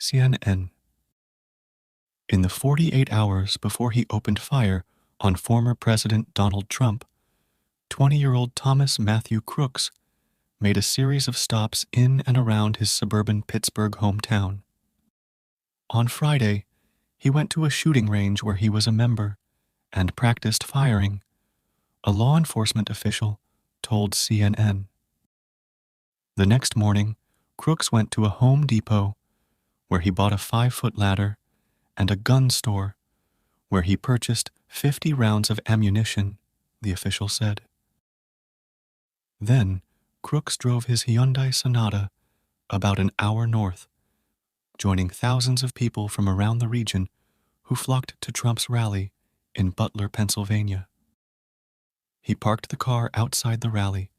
CNN. In the 48 hours before he opened fire on former President Donald Trump, 20-year-old Thomas Matthew Crooks made a series of stops in and around his suburban Pittsburgh hometown. On Friday, he went to a shooting range where he was a member and practiced firing, a law enforcement official told CNN. The next morning, Crooks went to a Home Depot where he bought a 5-foot ladder and a gun store where he purchased 50 rounds of ammunition, the official said. Then, Crooks drove his Hyundai Sonata about an hour north, joining thousands of people from around the region who flocked to Trump's rally in Butler, Pennsylvania. He parked the car outside the rally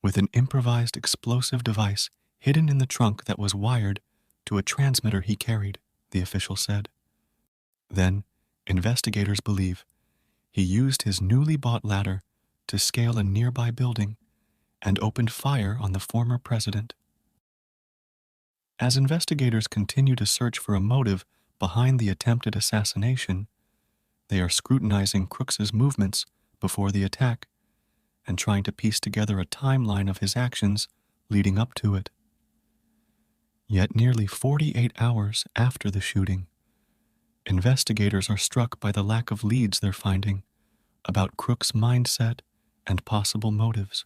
with an improvised explosive device hidden in the trunk that was wired to a transmitter he carried, the official said. Then, investigators believe he used his newly bought ladder to scale a nearby building and opened fire on the former president. As investigators continue to search for a motive behind the attempted assassination, they are scrutinizing Crooks's movements before the attack and trying to piece together a timeline of his actions leading up to it. Yet nearly 48 hours after the shooting, investigators are struck by the lack of leads they're finding about Crooks' mindset and possible motives.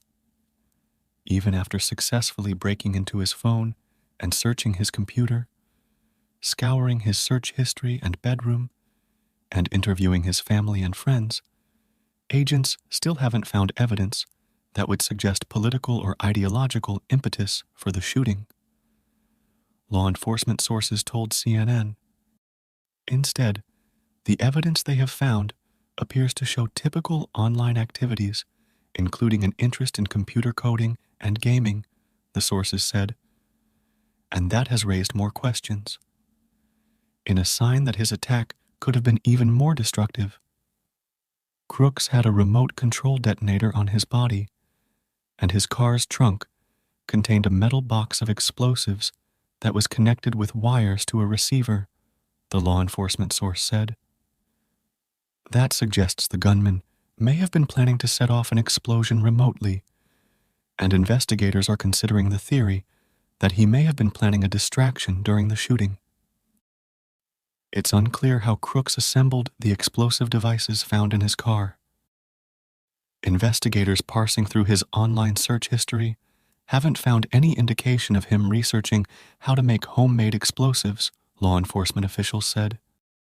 Even after successfully breaking into his phone and searching his computer, scouring his search history and bedroom, and interviewing his family and friends, agents still haven't found evidence that would suggest political or ideological impetus for the shooting. Law enforcement sources told CNN. Instead, the evidence they have found appears to show typical online activities, including an interest in computer coding and gaming, the sources said, and that has raised more questions. In a sign that his attack could have been even more destructive, Crooks had a remote control detonator on his body, and his car's trunk contained a metal box of explosives that was connected with wires to a receiver, the law enforcement source said. That suggests the gunman may have been planning to set off an explosion remotely, and investigators are considering the theory that he may have been planning a distraction during the shooting. It's unclear how Crooks assembled the explosive devices found in his car. Investigators parsing through his online search history haven't found any indication of him researching how to make homemade explosives, law enforcement officials said.